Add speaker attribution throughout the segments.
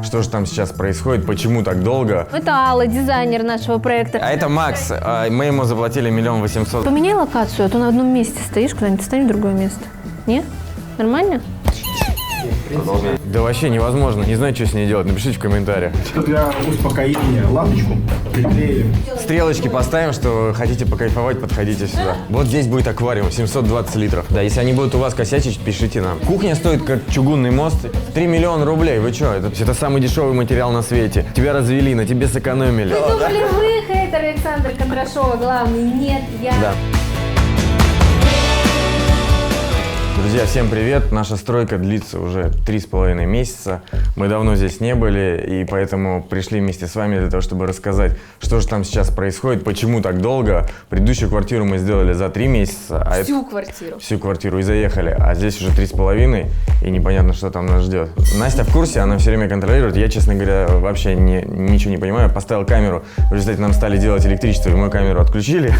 Speaker 1: что же там сейчас происходит, почему так долго.
Speaker 2: Это Алла, дизайнер нашего проекта.
Speaker 1: А это Макс, мы ему заплатили 1 800 000.
Speaker 2: Поменяй локацию, а то на одном месте стоишь, куда-нибудь встань в другое место. Нет? Нормально?
Speaker 1: Да вообще невозможно, не знаю, что с ней делать, напишите в комментариях.
Speaker 3: Для успокоения лампочку приклеили.
Speaker 1: Стрелочки поставим, что хотите покайфовать, подходите сюда. Вот здесь будет аквариум, 720 литров. Да, если они будут у вас косячить, пишите нам. Кухня стоит как чугунный мост. 3 миллиона рублей, вы что? Это самый дешевый материал на свете. Тебя развели, на тебе сэкономили.
Speaker 2: Вы думали, вы хейтер Александра Кондрашова главный? Нет, я.
Speaker 1: Да. Друзья, всем привет! Наша стройка длится уже 3,5 месяца. Мы давно здесь не были, и поэтому пришли вместе с вами для того, чтобы рассказать, что же там сейчас происходит, почему так долго. Предыдущую квартиру мы сделали за 3 месяца. Всю квартиру и заехали, а здесь уже 3,5, и непонятно, что там нас ждет. Настя в курсе, она все время контролирует. Я, честно говоря, вообще ничего не понимаю. Поставил камеру, в результате нам стали делать электричество, и мою камеру отключили.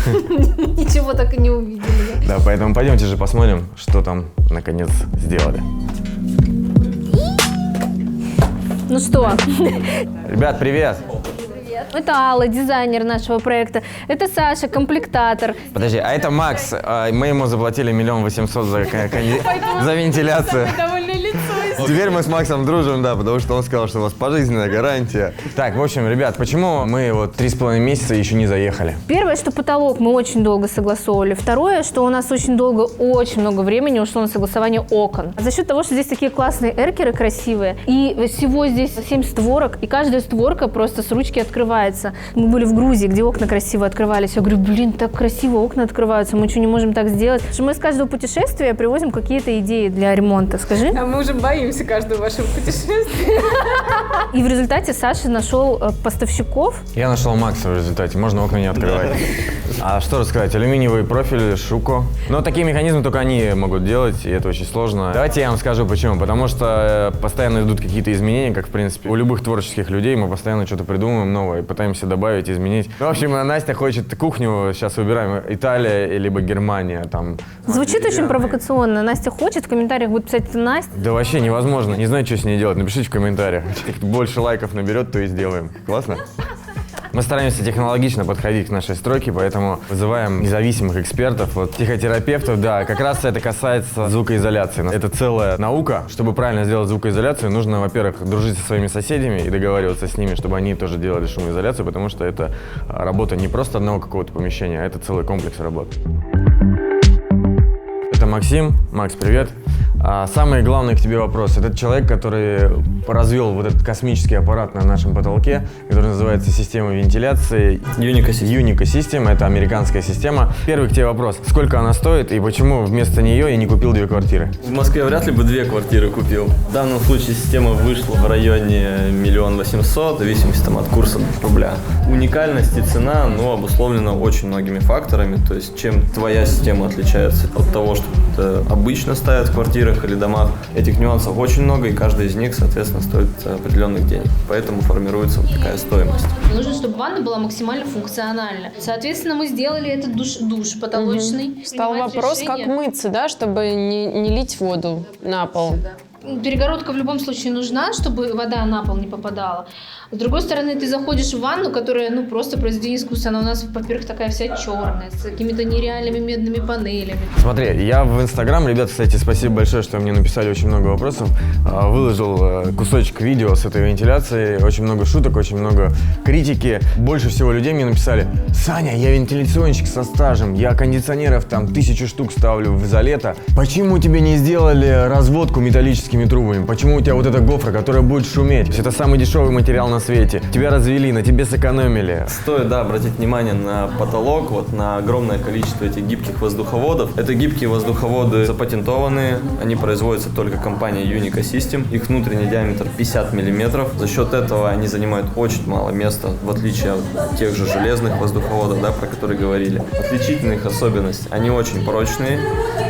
Speaker 2: Ничего так и не увидели.
Speaker 1: Да, поэтому пойдемте же посмотрим, что там наконец сделали.
Speaker 2: Ну что?
Speaker 1: Ребят, привет!
Speaker 2: Это Алла, дизайнер нашего проекта. Это Саша, комплектатор.
Speaker 1: Подожди, а это Макс. Мы ему заплатили 1 800 000 за вентиляцию. Теперь мы с Максом дружим, да, потому что он сказал, что у вас пожизненная гарантия. Так, в общем, ребят, почему мы вот 3,5 месяца еще не заехали?
Speaker 2: Первое, что потолок мы очень долго согласовывали. Второе, что у нас очень много времени ушло на согласование окон. За счет того, что здесь такие классные эркеры красивые, и всего здесь 7 створок, и каждая створка просто с ручки открывается. Мы были в Грузии, где окна красиво открывались. Я говорю, блин, так красиво окна открываются, мы что, не можем так сделать? Что мы с каждого путешествия привозим какие-то идеи для ремонта. Скажи.
Speaker 4: А мы уже боимся каждого вашего путешествия.
Speaker 2: И в результате Саша нашел поставщиков.
Speaker 1: Я нашел Макса в результате, можно окна не открывать. А что рассказать? Алюминиевый профиль, Шуко. Но такие механизмы только они могут делать, и это очень сложно. Давайте я вам скажу почему. Потому что постоянно идут какие-то изменения, как в принципе у любых творческих людей. Мы постоянно что-то придумываем новое, пытаемся добавить, изменить. Ну, в общем, Настя хочет кухню, сейчас выбираем Италия либо Германия. Там.
Speaker 2: Звучит очень провокационно. Настя хочет, в комментариях будет писать «это Настя».
Speaker 1: Да вообще невозможно, не знаю, что с ней делать. Напишите в комментариях. Больше лайков наберет, то и сделаем. Классно? Мы стараемся технологично подходить к нашей стройке, поэтому вызываем независимых экспертов, вот, психотерапевтов. Да, как раз это касается звукоизоляции. Это целая наука. Чтобы правильно сделать звукоизоляцию, нужно, во-первых, дружить со своими соседями и договариваться с ними, чтобы они тоже делали шумоизоляцию, потому что это работа не просто одного какого-то помещения, а это целый комплекс работ. Это Максим. Макс, привет. Самый главный к тебе вопрос. Это человек, который развел вот этот космический аппарат на нашем потолке, который называется система вентиляции. Unica System. Это американская система. Первый к тебе вопрос. Сколько она стоит и почему вместо нее я не купил 2 квартиры?
Speaker 5: В Москве вряд ли бы 2 квартиры купил. В данном случае система вышла в районе 1 800 000, в зависимости от курса рубля. Уникальность и цена, обусловлена очень многими факторами. То есть, чем твоя система отличается от того, что обычно ставят в квартирах или домах. Этих нюансов очень много, и каждый из них, соответственно, стоит определенных денег. Поэтому формируется вот такая стоимость.
Speaker 6: Нужно, чтобы ванна была максимально функциональна. Соответственно, мы сделали этот душ потолочный.
Speaker 4: Стал вопрос, как мыться, да, чтобы не лить воду на пол.
Speaker 6: Перегородка в любом случае нужна, чтобы вода на пол не попадала. С другой стороны, ты заходишь в ванну, которая, просто произведение искусства. Она у нас, во-первых, такая вся черная, с какими-то нереальными медными панелями.
Speaker 1: Смотри, я в Инстаграм, ребята, кстати, спасибо большое, что мне написали очень много вопросов. Выложил кусочек видео с этой вентиляцией, очень много шуток, очень много критики. Больше всего людей мне написали: Саня, я вентиляционщик со стажем, я кондиционеров там 1000 штук ставлю за лето. Почему тебе не сделали разводку металлическими трубами? Почему у тебя вот эта гофра, которая будет шуметь? Это самый дешевый материал на свете. Тебя развели, на тебе сэкономили.
Speaker 5: Стоит, обратить внимание на потолок, на огромное количество этих гибких воздуховодов. Это гибкие воздуховоды запатентованные, они производятся только компанией Unica System. Их внутренний диаметр 50 мм. За счет этого они занимают очень мало места, в отличие от тех же железных воздуховодов, про которые говорили. Отличительная их особенность: они очень прочные,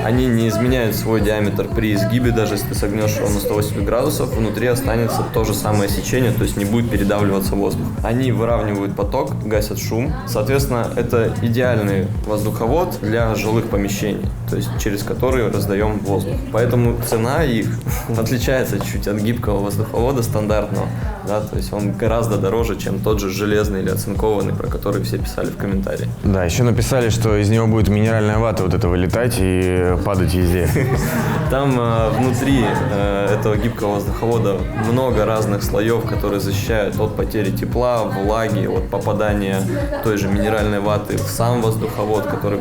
Speaker 5: они не изменяют свой диаметр при изгибе, даже если ты согнешь его на 180 градусов, внутри останется то же самое сечение, то есть не будет передавливаться воздух. Они выравнивают поток, гасят шум. Соответственно, это идеальный воздуховод для жилых помещений, то есть через который раздаем воздух. Поэтому цена их отличается чуть от гибкого воздуховода стандартного. Да, то есть он гораздо дороже, чем тот же железный или оцинкованный, про который все писали в комментарии.
Speaker 1: Да, еще написали, что из него будет минеральная вата вот это вылетать и падать везде.
Speaker 5: Там внутри этого гибкого воздуховода много разных слоев, которые защищают от потери тепла, влаги, от попадания той же минеральной ваты в сам воздуховод, который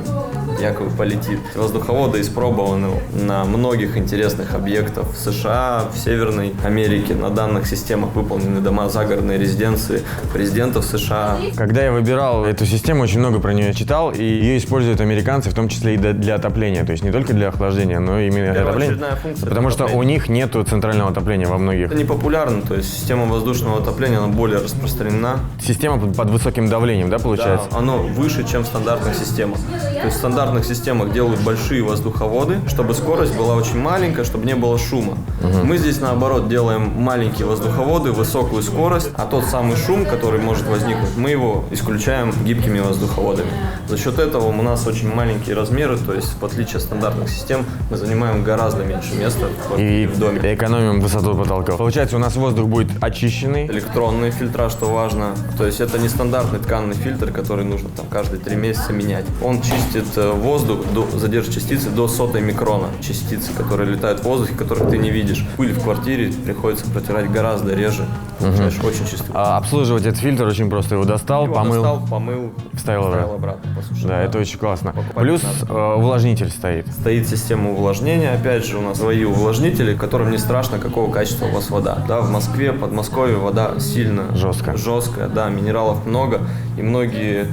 Speaker 5: якобы полетит. Воздуховоды испробованы на многих интересных объектах в США, в Северной Америке. На данных системах выполнены дома загородной резиденции президентов США.
Speaker 1: Когда я выбирал эту систему, очень много про нее читал, и ее используют американцы, в том числе и для отопления. То есть не только для охлаждения, но и именно для отопления. Потому что у них нет центрального отопления во многих.
Speaker 5: Это не популярно, то есть система воздушного отопления, она более распространена.
Speaker 1: Система под высоким давлением, да, получается?
Speaker 5: Да, оно выше, чем в стандартных системах. То есть в стандартных системах делают большие воздуховоды, чтобы скорость была очень маленькая, чтобы не было шума. Мы здесь, наоборот, делаем маленькие воздуховоды, высокую скорость, а тот самый шум, который может возникнуть, мы его исключаем гибкими воздуховодами. За счет этого у нас очень маленькие размеры, то есть в отличие от стандартных систем мы занимаем гораздо меньше места в доме.
Speaker 1: И экономим высоту потолка. Получается, у нас воздух будет очищенный.
Speaker 5: Электронные фильтра, что важно. То есть это не стандартный тканный фильтр, который нужно там каждые 3 месяца менять. Он чистит воздух, задержит частицы до 100 микрона. Частицы, которые летают в воздухе, которых ты не видишь. Пыль в квартире приходится протирать гораздо реже. Получаешь очень чистый.
Speaker 1: Обслуживать этот фильтр очень просто. Его достал,
Speaker 5: помыл,
Speaker 1: вставил
Speaker 5: обратно. Посушил.
Speaker 1: Да, это очень классно. Плюс увлажнитель стоит.
Speaker 5: Стоит система увлажнения. Опять же, у нас свои увлажнители, которым не страшно, какого качества у вас вода. Да, в Москве, Подмосковье вода сильно жесткая. Да, минералов много. И многие,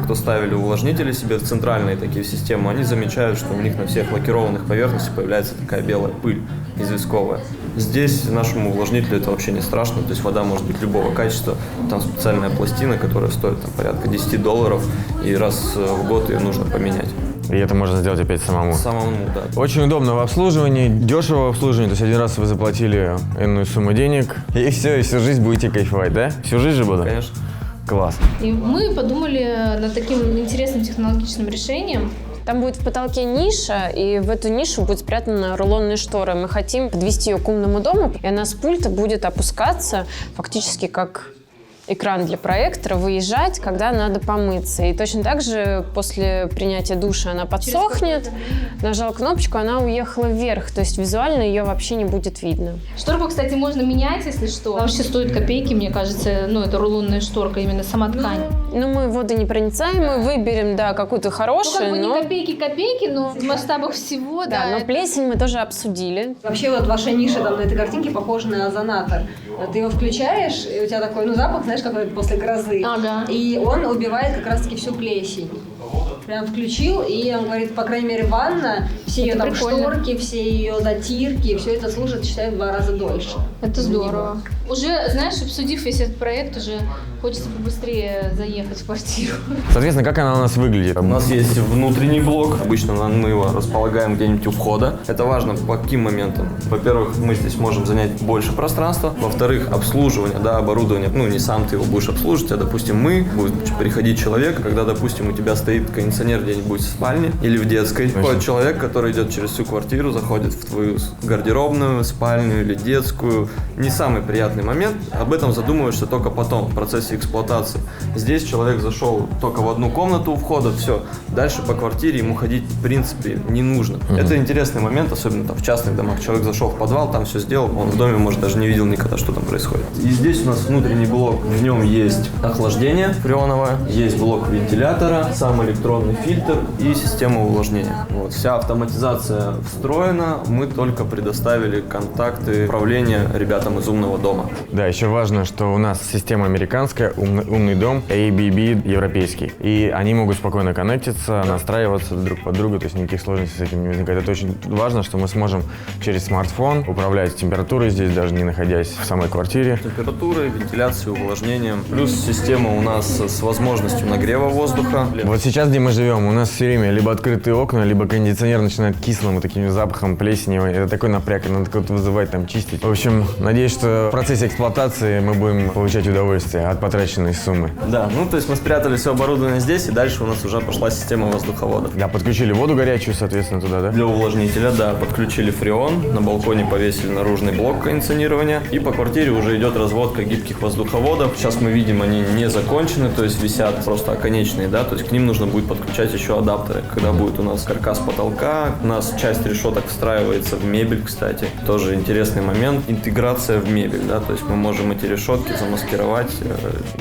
Speaker 5: кто ставили увлажнители себе в центральные такие системы, они замечают, что у них на всех лакированных поверхностях появляется такая белая пыль известковая. Здесь нашему увлажнителю это вообще не страшно, то есть вода может быть любого качества. Там специальная пластина, которая стоит там, порядка $10, и раз в год ее нужно поменять.
Speaker 1: И это можно сделать опять самому.
Speaker 5: Самому, да.
Speaker 1: Очень удобно в обслуживании, дешево в обслуживании. То есть один раз вы заплатили энную сумму денег, и все, и всю жизнь будете кайфовать, да? Всю жизнь же буду?
Speaker 5: Конечно.
Speaker 1: Класс.
Speaker 6: И мы подумали над таким интересным технологичным решением.
Speaker 4: Там будет в потолке ниша, и в эту нишу будет спрятана рулонные шторы. Мы хотим подвести ее к умному дому, и она с пульта будет опускаться фактически как экран для проектора, выезжать, когда надо помыться. И точно так же после принятия душа она подсохнет, нажал кнопочку, она уехала вверх, то есть визуально ее вообще не будет видно.
Speaker 6: Шторку, кстати, можно менять, если что. Она вообще стоит копейки, мне кажется, это рулонная шторка, именно сама ткань.
Speaker 4: Ну, мы водонепроницаемые, выберем, да, какую-то хорошую,
Speaker 6: не копейки-копейки, но в масштабах всего, да.
Speaker 4: Но плесень мы тоже обсудили.
Speaker 7: Вообще вот ваша ниша там на этой картинке похожа на озонатор. Ты его включаешь, и у тебя такой, запах, знаешь, какой после грозы.
Speaker 6: Ага.
Speaker 7: И он убивает как раз-таки всю плесень. Прям включил, и он говорит, по крайней мере, ванна, все ее там шторки, все ее затирки, все это служит, считаю, в 2 раза дольше.
Speaker 6: Это здорово. Уже, знаешь, обсудив весь этот проект, уже хочется побыстрее заехать в квартиру.
Speaker 1: Соответственно, как она у нас выглядит?
Speaker 5: У нас есть внутренний блок. Обычно мы его располагаем где-нибудь у входа. Это важно по каким моментам? Во-первых, мы здесь можем занять больше пространства. Во-вторых, обслуживание, оборудование. Не сам ты его будешь обслуживать, а, допустим, будет приходить человек, когда, допустим, у тебя стоит кондиционер где-нибудь в спальне или в детской. Приходит человек, который идет через всю квартиру, заходит в твою гардеробную, спальню или детскую. Не самый приятный момент. Об этом задумываешься только потом, в процессе эксплуатации. Здесь человек зашел только в одну комнату у входа, все. Дальше по квартире ему ходить, в принципе, не нужно. Это интересный момент, особенно там в частных домах. Человек зашел в подвал, там все сделал, он в доме, может, даже не видел никогда, что там происходит. И здесь у нас внутренний блок, в нем есть охлаждение фреоновое, есть блок вентилятора, сам электронный фильтр и система увлажнения. Вся автоматизация встроена, мы только предоставили контакты управления ребятам из умного дома.
Speaker 1: Да, еще важно, что у нас система американская, китайская, умный дом, ABB европейский. И они могут спокойно коннектиться, настраиваться друг под друга, то есть никаких сложностей с этим не возникает. Это очень важно, что мы сможем через смартфон управлять температурой здесь, даже не находясь в самой квартире.
Speaker 5: Температурой, вентиляцией, увлажнением. Плюс система у нас с возможностью нагрева воздуха.
Speaker 1: Вот сейчас, где мы живем, у нас все время либо открытые окна, либо кондиционер начинает кислым вот таким запахом плесени. Это такой напряг, надо как-то вызывать, там, чистить. В общем, надеюсь, что в процессе эксплуатации мы будем получать удовольствие от потраченной суммы.
Speaker 5: Да, ну то есть мы спрятали все оборудование здесь, и дальше у нас уже пошла система воздуховодов.
Speaker 1: Да, подключили воду горячую, соответственно, туда, да?
Speaker 5: Для увлажнителя, да, подключили фреон, на балконе повесили наружный блок кондиционирования, и по квартире уже идет разводка гибких воздуховодов. Сейчас мы видим, они не закончены, то есть висят просто оконечные, да, то есть к ним нужно будет подключать еще адаптеры. Когда будет у нас каркас потолка, у нас часть решеток встраивается в мебель, кстати, тоже интересный момент, интеграция в мебель, да, то есть мы можем эти решетки замаскировать.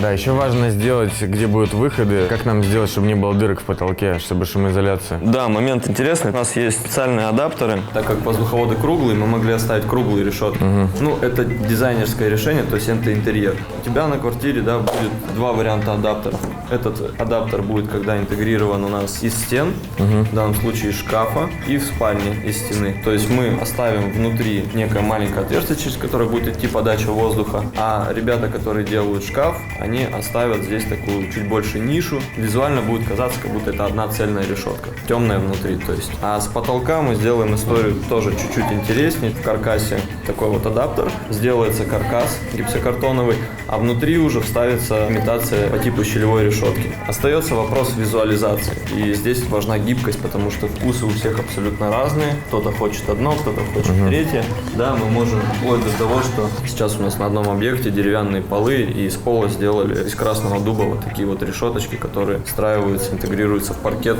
Speaker 1: Да, еще важно сделать, где будут выходы, как нам сделать, чтобы не было дырок в потолке, чтобы шумоизоляция.
Speaker 5: Да, момент интересный. У нас есть специальные адаптеры. Так как воздуховоды круглые, мы могли оставить круглые решетки. Ну, это дизайнерское решение, то есть это интерьер. У тебя на квартире, да, будет два варианта адаптеров. Этот адаптер будет, когда интегрирован у нас из стен, в данном случае из шкафа, и в спальне из стены. То есть мы оставим внутри некое маленькое отверстие, через которое будет идти подача воздуха, а ребята, которые делают шкаф, они оставят здесь такую чуть больше нишу. Визуально будет казаться, как будто это одна цельная решетка, темная внутри, то есть. А с потолка мы сделаем историю тоже чуть-чуть интереснее. В каркасе такой вот адаптер, сделается каркас гипсокартоновый, а внутри уже вставится имитация по типу щелевой решетки. Остается вопрос визуализации, и здесь важна гибкость, потому что вкусы у всех абсолютно разные. Кто-то хочет одно, кто-то хочет третье. Да, мы можем вплоть до того, что сейчас у нас на одном объекте деревянные полы, и из пола сделали из красного дуба вот такие вот решеточки, которые встраиваются, интегрируются в паркет.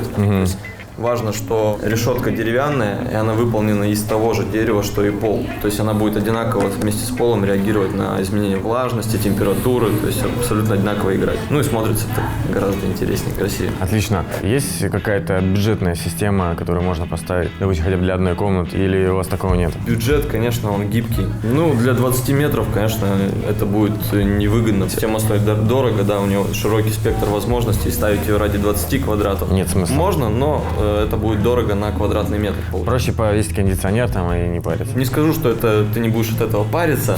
Speaker 5: Важно, что решетка деревянная, и она выполнена из того же дерева, что и пол. То есть она будет одинаково вместе с полом реагировать на изменение влажности, температуры, то есть абсолютно одинаково играть. Ну и смотрится это гораздо интереснее, красивее.
Speaker 1: Отлично. Есть какая-то бюджетная система, которую можно поставить, допустим, хотя бы для одной комнаты, или у вас такого нет?
Speaker 5: Бюджет, конечно, он гибкий. Ну, для 20 метров, конечно, это будет невыгодно. Система стоит дорого, да, у нее широкий спектр возможностей, ставить ее ради 20 квадратов.
Speaker 1: Нет смысла.
Speaker 5: Можно, но это будет дорого на квадратный метр.
Speaker 1: Проще повесить кондиционер там и не париться.
Speaker 5: Не скажу, что это ты не будешь от этого париться,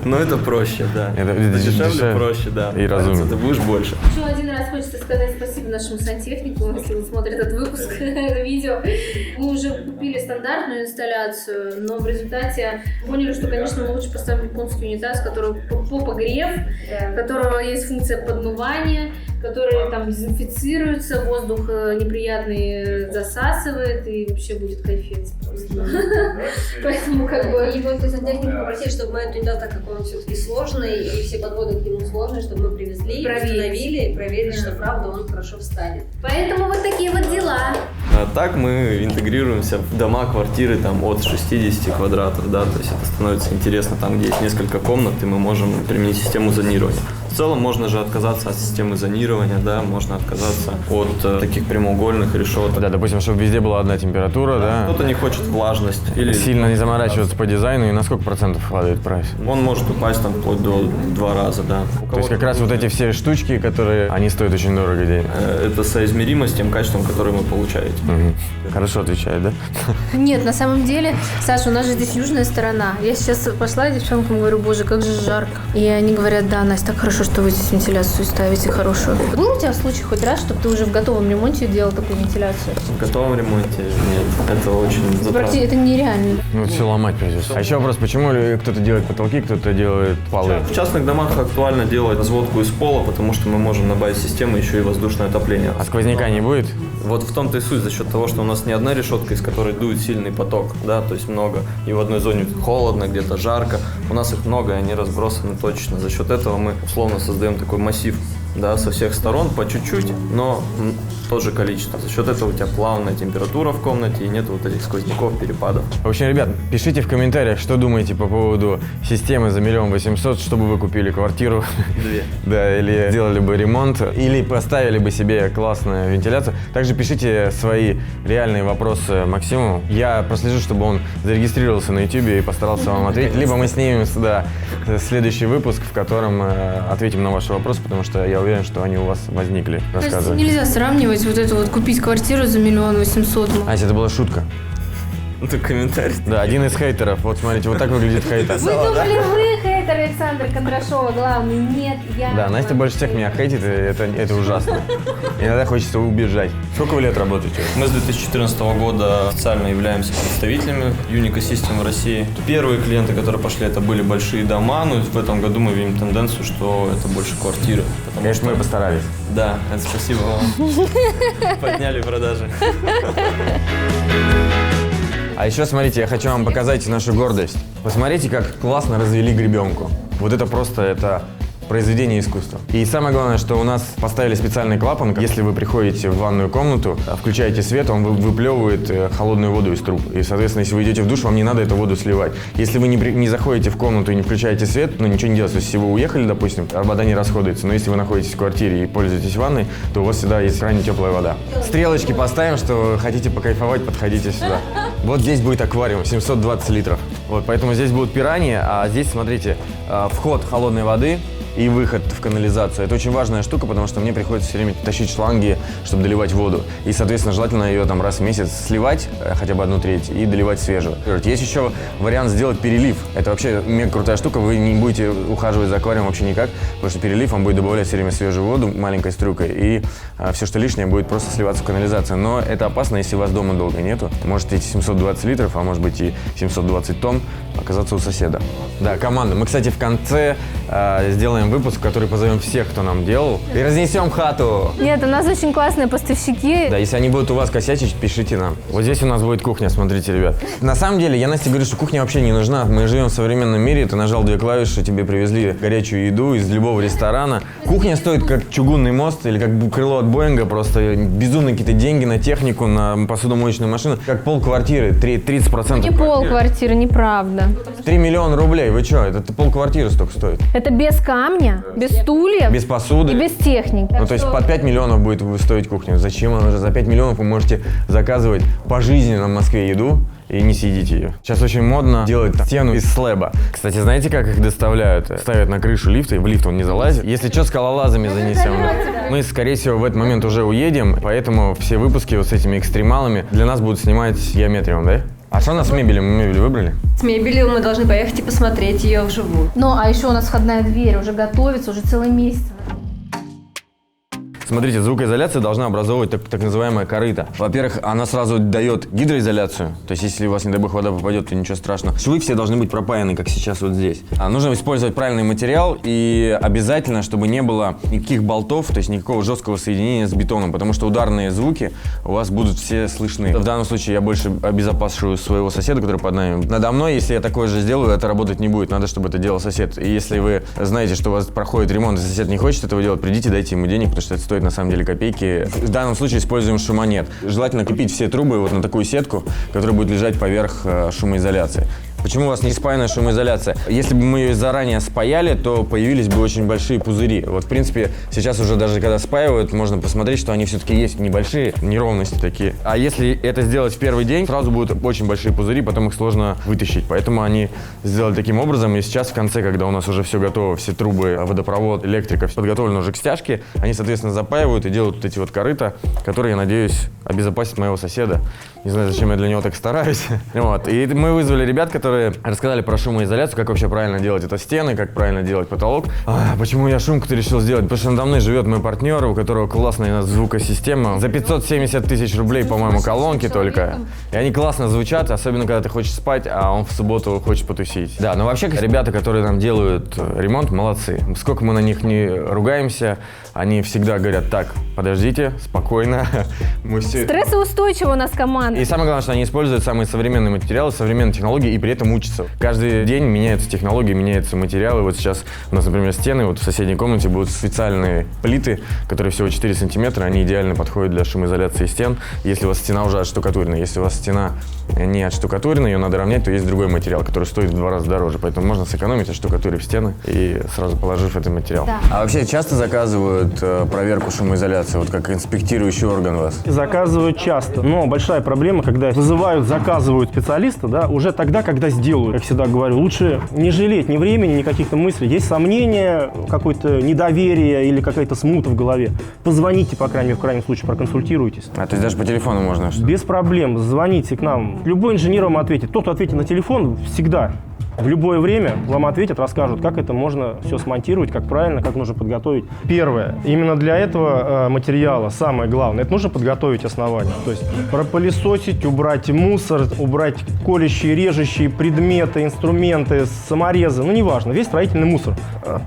Speaker 5: но это проще, да.
Speaker 1: Это
Speaker 5: дешевле, проще, да.
Speaker 1: И разумно.
Speaker 5: Ты будешь больше.
Speaker 6: Еще один раз хочется сказать спасибо нашему сантехнику, если он смотрит этот выпуск, это видео. Мы уже купили стандартную инсталляцию, но в результате поняли, что, конечно, мы лучше поставим японский унитаз, который по погрев, у которого есть функция подмывания, который там дезинфицируется, воздух неприятный засасывает, и вообще будет кайфец просто. Поэтому как бы...
Speaker 7: И вот сантехника попросили, чтобы мы эту унитаз, так как он все-таки сложный, и все подводы к нему сложные, чтобы мы привезли, установили и проверили, что правда он хорошо встанет.
Speaker 6: Поэтому вот такие вот дела.
Speaker 5: А так мы интегрируемся в дома, квартиры там от 60 квадратов, да, то есть это становится интересно, там, где есть несколько комнат, и мы можем применить систему зонирования. В целом можно же отказаться от системы зонирования, да, можно отказаться от таких прямоугольных решеток.
Speaker 1: Да, допустим, чтобы везде была одна температура, да.
Speaker 5: Кто-то не хочет влажность. Или
Speaker 1: сильно не заморачиваться по дизайну, и на сколько процентов падает прайс?
Speaker 5: Он может упасть там вплоть до 2 раза, да.
Speaker 1: То есть как раз вот эти все штучки, которые, они стоят очень дорого денег.
Speaker 5: Это соизмеримо с тем качеством, которое вы получаете.
Speaker 1: Хорошо отвечает, да?
Speaker 6: Нет, на самом деле, Саша, у нас же здесь южная сторона. Я сейчас пошла девчонкам, говорю, боже, как же жарко. И они говорят, да, Настя, так хорошо, что вы здесь вентиляцию ставите хорошую. Был у тебя случай хоть раз, чтобы ты уже в готовом ремонте делал такую вентиляцию?
Speaker 5: В готовом ремонте нет, это очень затратно.
Speaker 6: Это нереально.
Speaker 1: Ну, все ломать придется. А еще вопрос, почему кто-то делает потолки, кто-то делает полы?
Speaker 5: В частных домах актуально делать разводку из пола, потому что мы можем добавить в систему еще и воздушное отопление.
Speaker 1: А сквозняка не будет?
Speaker 5: Вот в том-то и суть, за счет того, что у нас не одна решетка, из которой дует сильный поток, да, то есть много, и в одной зоне холодно, где-то жарко, у нас их много, и они разбросаны точно. За счет этого мы условно создаем такой массив да, со всех сторон по чуть-чуть, но тоже количество. За счет этого у тебя плавная температура в комнате и нет вот этих сквозняков, перепадов.
Speaker 1: В общем, ребят, пишите в комментариях, что думаете по поводу системы за 1 800 000, чтобы вы купили квартиру.
Speaker 5: 2.
Speaker 1: Да, или сделали бы ремонт, или поставили бы себе классную вентиляцию. Также пишите свои реальные вопросы Максиму. Я прослежу, чтобы он зарегистрировался на YouTube и постарался вам ответить. Либо мы снимем сюда следующий выпуск, в котором ответим на ваши вопросы, потому что я уверен, что они у вас возникли.
Speaker 6: То есть
Speaker 1: Рассказывай.
Speaker 6: нельзя сравнивать вот это вот купить квартиру за 1 800 000.
Speaker 1: Ася, это была шутка.
Speaker 5: Это комментарий.
Speaker 1: Да, один из хейтеров. Вот смотрите, вот так выглядит хейтер.
Speaker 2: Вы думали, вы хейтер Александра Кондрашова главный? Нет, я...
Speaker 1: Да, Настя больше всех меня хейтит, и это ужасно. Иногда хочется убежать. Сколько вы лет работаете?
Speaker 5: Мы с 2014 года официально являемся представителями Unique System в России. Первые клиенты, которые пошли, это были большие дома, но в этом году мы видим тенденцию, что это больше квартиры.
Speaker 1: Конечно, мы постарались.
Speaker 5: Да, это спасибо вам. Подняли продажи.
Speaker 1: А еще смотрите, я хочу вам показать нашу гордость. Посмотрите, как классно развели гребенку. Вот это просто произведение искусства. И самое главное, что у нас поставили специальный клапан. Если вы приходите в ванную комнату, включаете свет, он выплевывает холодную воду из труб. И, соответственно, если вы идете в душ, вам не надо эту воду сливать. Если вы не заходите в комнату и не включаете свет, ничего не делается. Если вы уехали, допустим, вода не расходуется. Но если вы находитесь в квартире и пользуетесь ванной, то у вас всегда есть крайне теплая вода. Стрелочки поставим, что хотите покайфовать, подходите сюда. Вот здесь будет аквариум, 720 литров. Вот, поэтому здесь будут пираньи, а здесь, смотрите, вход холодной воды и выход в канализацию. Это очень важная штука, потому что мне приходится все время тащить шланги, чтобы доливать воду. И, соответственно, желательно ее там раз в месяц сливать, хотя бы 1/3, и доливать свежую. Есть еще вариант сделать перелив. Это вообще мега крутая штука, вы не будете ухаживать за аквариумом вообще никак, потому что перелив, он будет добавлять все время свежую воду маленькой струйкой, и все, что лишнее, будет просто сливаться в канализацию. Но это опасно, если у вас дома долго нету. Может эти 720 литров, а может быть и 720 тонн оказаться у соседа. Да, команда. Мы, кстати, в конце сделаем выпуск, в который позовем всех, кто нам делал, и разнесем хату.
Speaker 2: Нет, у нас очень классные поставщики.
Speaker 1: Да, если они будут у вас косячить, пишите нам. Вот здесь у нас будет кухня, смотрите, ребят. На самом деле, я Насте говорю, что кухня вообще не нужна. Мы живем в современном мире, ты нажал 2 клавиши, тебе привезли горячую еду из любого ресторана. Кухня стоит как чугунный мост или как крыло от Боинга, просто безумные какие-то деньги на технику, на посудомоечную машину. Как полквартиры, 30%.
Speaker 2: Не полквартиры, неправда.
Speaker 1: 3 миллиона рублей, вы что, это полквартиры столько стоит.
Speaker 2: Это без камня, без стульев
Speaker 1: Без посуды.
Speaker 2: и без техники.
Speaker 1: Ну, то есть под 5 миллионов будет стоить кухня. Зачем она уже? За 5 миллионов вы можете заказывать пожизненно в Москве еду и не съедите ее. Сейчас очень модно делать стену из слэба. Кстати, знаете, как их доставляют? Ставят на крышу лифта, и в лифт он не залазит. Если что, скалолазами занесем. Мы, скорее всего, в этот момент уже уедем, поэтому все выпуски вот с этими экстремалами для нас будут снимать Геометриум, да? А что у нас с мебелью? Мы мебель выбрали?
Speaker 7: С мебелью мы должны поехать и посмотреть ее вживую.
Speaker 2: Ну, а еще у нас входная дверь уже готовится, уже целый месяц.
Speaker 1: Смотрите, звукоизоляция должна образовывать так называемое корыто. Во-первых, она сразу дает гидроизоляцию, то есть если у вас, не дай бог, вода попадет, то ничего страшного. Швы все должны быть пропаяны, как сейчас вот здесь. Нужно использовать правильный материал и обязательно, чтобы не было никаких болтов, то есть никакого жесткого соединения с бетоном, потому что ударные звуки у вас будут все слышны. В данном случае я больше обезопасиваю своего соседа, который под нами. Надо мной, если я такое же сделаю, это работать не будет. Надо, чтобы это делал сосед. И если вы знаете, что у вас проходит ремонт, и сосед не хочет этого делать, придите, дайте ему денег, потому что это стоит на самом деле копейки. В данном случае используем шумонет. Желательно купить все трубы вот на такую сетку, которая будет лежать поверх шумоизоляции. Почему у вас не спаянная шумоизоляция? Если бы мы ее заранее спаяли, то появились бы очень большие пузыри. Вот, в принципе, сейчас уже даже когда спаивают, можно посмотреть, что они все-таки есть небольшие неровности такие. А если это сделать в первый день, сразу будут очень большие пузыри, потом их сложно вытащить. Поэтому они сделали таким образом. И сейчас в конце, когда у нас уже все готово, все трубы, водопровод, электрика, подготовлено уже к стяжке, они, соответственно, запаивают и делают вот эти вот корыта, которые, я надеюсь, обезопасят моего соседа. Не знаю, зачем я для него так стараюсь. Вот. И мы вызвали ребят, которые рассказали про шумоизоляцию, как вообще правильно делать это стены, как правильно делать потолок. Почему я шумку-то решил сделать? Потому что надо мной живет мой партнер, у которого классная звукосистема. За 570 тысяч рублей, по-моему, колонки только. И они классно звучат, особенно когда ты хочешь спать, а он в субботу хочет потусить. Да, но вообще ребята, которые нам делают ремонт, молодцы. Сколько мы на них не ругаемся, они всегда говорят: так, подождите, спокойно. Мы все...
Speaker 2: Стрессоустойчивая у нас команда.
Speaker 1: И самое главное, что они используют самые современные материалы, современные технологии и при этом учатся. Каждый день меняются технологии, меняются материалы. Вот сейчас у нас, например, стены, вот в соседней комнате будут специальные плиты, которые всего 4 сантиметра, они идеально подходят для шумоизоляции стен. Если у вас стена уже отштукатурена, если у вас стена не отштукатурена, ее надо равнять, то есть другой материал, который стоит в 2 раза дороже. Поэтому можно сэкономить, отштукатурив стены и сразу положив этот материал.
Speaker 2: Да.
Speaker 1: А вообще часто заказывают проверку шумоизоляции, вот как инспектирующий орган у вас?
Speaker 8: Заказывают часто, но большая проблема, когда вызывают, заказывают специалиста, да, уже тогда, когда сделают. Как всегда говорю, лучше не жалеть ни времени, ни каких-то мыслей. Есть сомнения, какое-то недоверие или какая-то смута в голове. Позвоните, по крайней мере, в крайнем случае, проконсультируйтесь.
Speaker 1: А то есть даже по телефону можно?
Speaker 8: Без проблем, звоните к нам. Любой инженер вам ответит. Тот, кто ответит на телефон, всегда. В любое время вам ответят, расскажут, как это можно все смонтировать, как правильно, как нужно подготовить. Первое. Именно для этого материала самое главное, это нужно подготовить основание. То есть пропылесосить, убрать мусор, убрать колющие, режущие предметы, инструменты, саморезы, ну неважно, весь строительный мусор.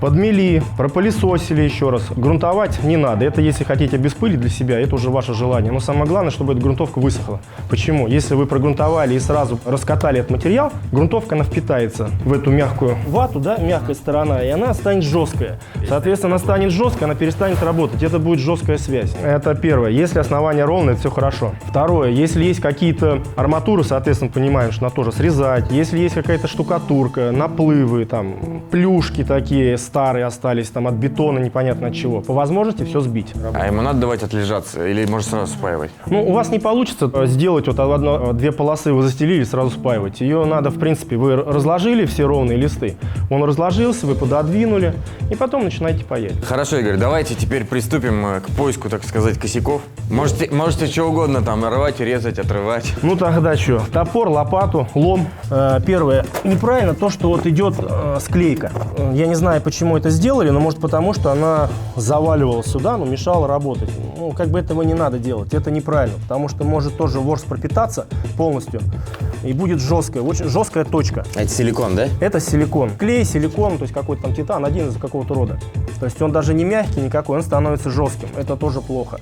Speaker 8: Подмели, пропылесосили еще раз. Грунтовать не надо. Это если хотите обеспылить для себя, это уже ваше желание. Но самое главное, чтобы эта грунтовка высохла. Почему? Если вы прогрунтовали и сразу раскатали этот материал, грунтовка она впитается в эту мягкую вату, да, мягкая сторона, и она станет жесткая. Соответственно, она станет жесткой, она перестанет работать. Это будет жесткая связь. Это первое. Если основание ровное, это все хорошо. Второе. Если есть какие-то арматуры, соответственно, понимаем, что надо тоже срезать. Если есть какая-то штукатурка, наплывы, там, плюшки такие старые остались, там, от бетона, непонятно от чего, по возможности все сбить.
Speaker 1: А ему надо давать отлежаться или может сразу спаивать?
Speaker 8: Ну, у вас не получится сделать вот две полосы вы застелили, сразу спаивать. Ее надо, в принципе, вы разложили все ровные листы. Он разложился, вы пододвинули, и потом начинаете паять.
Speaker 1: Хорошо, Игорь, давайте теперь приступим к поиску, так сказать, косяков. Можете что угодно там рвать, резать, отрывать.
Speaker 8: Ну тогда что? Топор, лопату, лом. Первое. Неправильно то, что вот идет склейка. Я не знаю, почему это сделали, но может потому, что она заваливалась сюда, но мешала работать. Ну, как бы этого не надо делать. Это неправильно, потому что может тоже ворс пропитаться полностью и будет жесткая, очень жесткая точка.
Speaker 1: Это силикон, да?
Speaker 8: Это силикон. Клей, силикон, то есть какой-то там титан, один из какого-то рода. То есть он даже не мягкий никакой, он становится жестким. Это тоже плохо.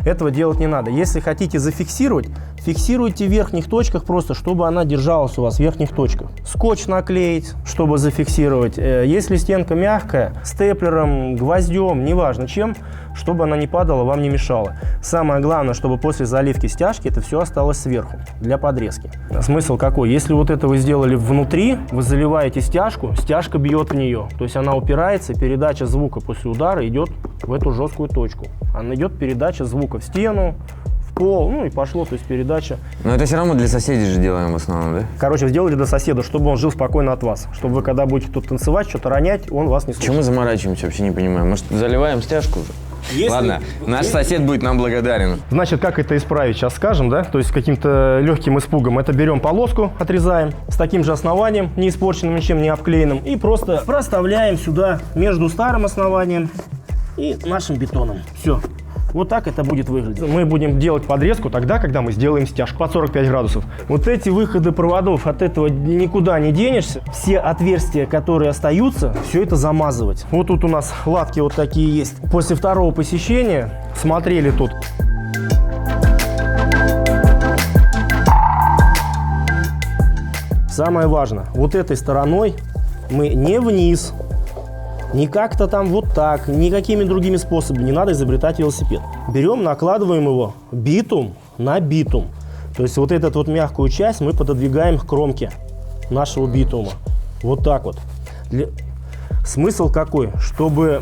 Speaker 8: Этого делать не надо. Если хотите зафиксировать, фиксируйте в верхних точках просто, чтобы она держалась у вас в верхних точках. Скотч наклеить, чтобы зафиксировать. Если стенка мягкая, степлером, гвоздем, неважно чем, чтобы она не падала, вам не мешала. Самое главное, чтобы после заливки стяжки это все осталось сверху для подрезки. Смысл какой? Если вот это вы сделали внутри, вы заливаете стяжку, стяжка бьет в нее. То есть она упирается, передача звука после удара идет в эту жесткую точку. Она идет передача звука в стену, в пол, ну и пошло, то есть передача.
Speaker 1: Но это все равно для соседей же делаем в основном, да?
Speaker 8: Короче, сделали для соседа, чтобы он жил спокойно от вас. Чтобы вы, когда будете тут танцевать, что-то ронять, он вас не слышит.
Speaker 1: Почему мы заморачиваемся, вообще не понимаю. Может, заливаем стяжку уже? Ладно, наш сосед будет нам благодарен.
Speaker 8: Значит, как это исправить, сейчас скажем, да? То есть каким-то легким испугом. Это берем полоску, отрезаем с таким же основанием, не испорченным ничем, не обклеенным. И просто проставляем сюда между старым основанием и нашим бетоном. Все. Вот так это будет выглядеть. Мы будем делать подрезку тогда, когда мы сделаем стяжку под 45 градусов. Вот эти выходы проводов, от этого никуда не денешься. Все отверстия, которые остаются, все это замазывать. Вот тут у нас латки вот такие есть. После второго посещения смотрели тут. Самое важное, вот этой стороной мы не вниз, не как-то там вот так, никакими другими способами. Не надо изобретать велосипед. Берем, накладываем его битум на битум. То есть вот эту вот мягкую часть мы пододвигаем к кромке нашего битума. Вот так вот. Смысл какой? Чтобы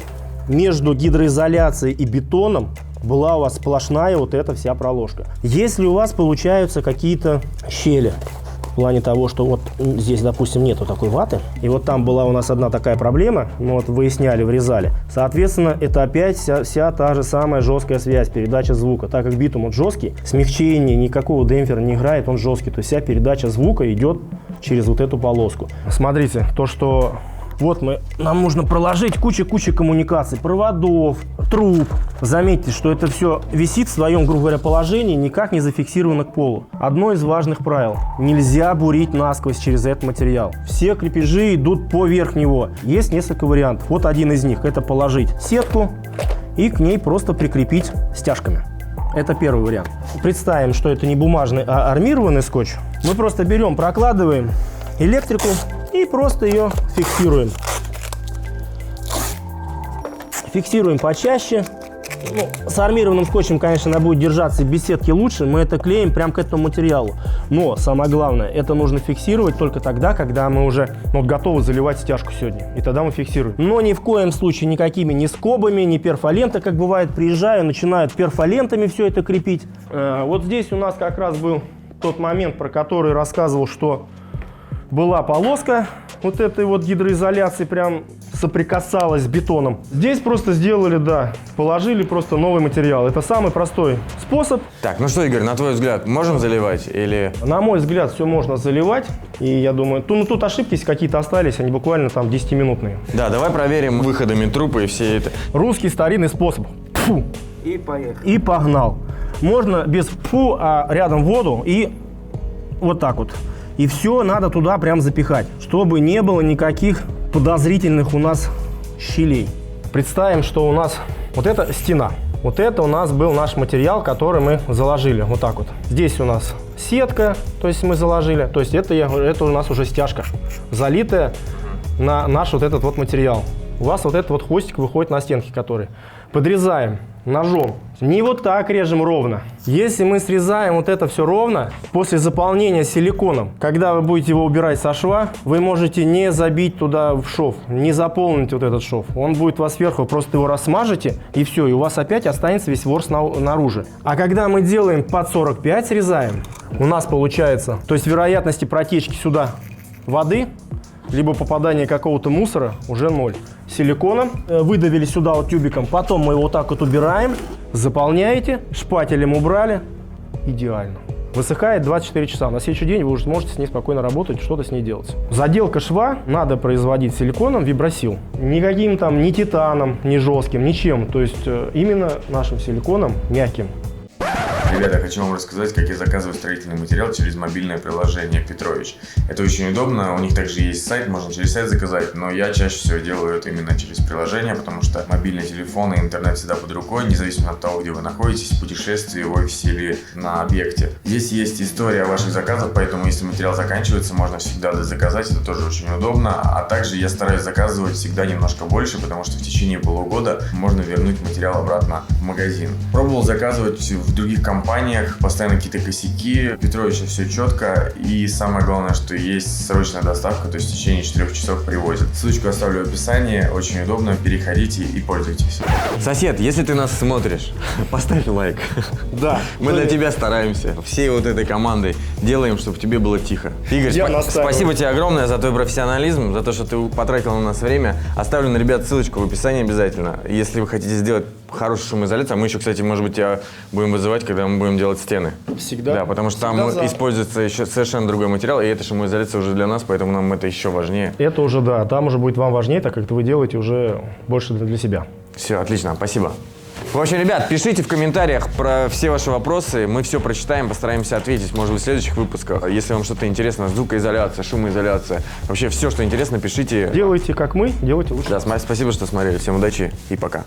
Speaker 8: между гидроизоляцией и бетоном была у вас сплошная вот эта вся проложка. Если у вас получаются какие-то щели, в плане того, что вот здесь, допустим, нету такой ваты, и вот там была у нас одна такая проблема, мы вот выясняли, врезали. Соответственно, это опять вся та же самая жесткая связь, передача звука. Так как битум он жесткий, смягчение, никакого демпфера не играет, он жесткий. То есть вся передача звука идет через вот эту полоску. Смотрите, то, что вот нам нужно проложить кучу коммуникаций, проводов, труб. Заметьте, что это все висит в своем, грубо говоря, положении, никак не зафиксировано к полу. Одно из важных правил. Нельзя бурить насквозь через этот материал. Все крепежи идут поверх него. Есть несколько вариантов. Вот один из них. Это положить сетку и к ней просто прикрепить стяжками. Это первый вариант. Представим, что это не бумажный, а армированный скотч. Мы просто берем, прокладываем электрику и просто ее фиксируем. Фиксируем почаще. Ну, с армированным скотчем, конечно, она будет держаться без сетки лучше. Мы это клеим прямо к этому материалу. Но самое главное, это нужно фиксировать только тогда, когда мы уже готовы заливать стяжку сегодня. И тогда мы фиксируем. Но ни в коем случае никакими ни скобами, ни перфолентой, как бывает, приезжаю, начинают перфолентами все это крепить. Вот здесь у нас как раз был тот момент, про который рассказывал, что была полоска вот этой вот гидроизоляции, прям соприкасалась с бетоном. Здесь просто сделали, да, положили просто новый материал. Это самый простой способ.
Speaker 1: Так, ну что, Игорь, на твой взгляд, можем заливать или...
Speaker 8: На мой взгляд, все можно заливать. И я думаю, тут ошибки, если какие-то остались, они буквально там 10-минутные.
Speaker 1: Да, давай проверим выходами трупа и все это.
Speaker 8: Русский старинный способ. Фу.
Speaker 3: И поехали.
Speaker 8: И погнал. Можно без фу, а рядом воду и вот так вот. И все надо туда прям запихать, чтобы не было никаких подозрительных у нас щелей. Представим, что у нас вот эта стена. Вот это у нас был наш материал, который мы заложили. Вот так вот. Здесь у нас сетка, то есть мы заложили. То есть это у нас уже стяжка, залитая на наш вот этот вот материал. У вас вот этот вот хвостик выходит на стенки, который. Подрезаем ножом. Не вот так режем ровно. Если мы срезаем вот это все ровно, после заполнения силиконом, когда вы будете его убирать со шва, вы можете не забить туда в шов, не заполнить вот этот шов. Он будет у вас сверху, вы просто его рассмажете, и все, и у вас опять останется весь ворс наружу. А когда мы делаем под 45, срезаем, у нас получается, то есть вероятности протечки сюда воды, либо попадание какого-то мусора уже 0. Силиконом выдавили сюда вот тюбиком, потом мы его вот так вот убираем, заполняете, шпателем убрали, идеально. Высыхает 24 часа. На следующий день вы уже сможете с ней спокойно работать, что-то с ней делать. Заделка шва надо производить силиконом вибросил. Никаким там ни титаном, ни жестким, ничем. То есть именно нашим силиконом мягким.
Speaker 1: Ребята, хочу вам рассказать, как я заказываю строительный материал через мобильное приложение Петрович. Это очень удобно, у них также есть сайт, можно через сайт заказать, но я чаще всего делаю это именно через приложение, потому что мобильный телефон и интернет всегда под рукой, независимо от того, где вы находитесь, в путешествии, в офисе или на объекте. Здесь есть история ваших заказов, поэтому если материал заканчивается, можно всегда заказать, это тоже очень удобно. А также я стараюсь заказывать всегда немножко больше, потому что в течение полугода можно вернуть материал обратно в магазин. Пробовал заказывать в других компаниях, постоянно какие-то косяки, в Петровиче все четко, и самое главное, что есть срочная доставка, то есть в течение 4 часов привозят. Ссылочку оставлю в описании, очень удобно, переходите и пользуйтесь. Сосед, если ты нас смотришь, поставь лайк.
Speaker 8: Да.
Speaker 1: Мы для тебя стараемся, всей вот этой командой делаем, чтобы тебе было тихо. Игорь, спасибо тебе огромное за твой профессионализм, за то, что ты потратил на нас время. Оставлю на ребят ссылочку в описании обязательно, если вы хотите сделать хорошую шумоизоляцию. А мы еще, кстати, может быть, тебя будем вызывать, когда мы будем делать стены.
Speaker 8: Всегда.
Speaker 1: Да, потому что там используется еще совершенно другой материал, и эта шумоизоляция уже для нас, поэтому нам это еще важнее.
Speaker 8: Это уже, да, там уже будет вам важнее, так как вы делаете уже больше для себя.
Speaker 1: Все, отлично, спасибо. В общем, ребят, пишите в комментариях про все ваши вопросы, мы все прочитаем, постараемся ответить, может быть, в следующих выпусках. Если вам что-то интересно, звукоизоляция, шумоизоляция, вообще все, что интересно, пишите.
Speaker 8: Делайте как мы, делайте лучше.
Speaker 1: Да, спасибо, что смотрели, всем удачи и пока.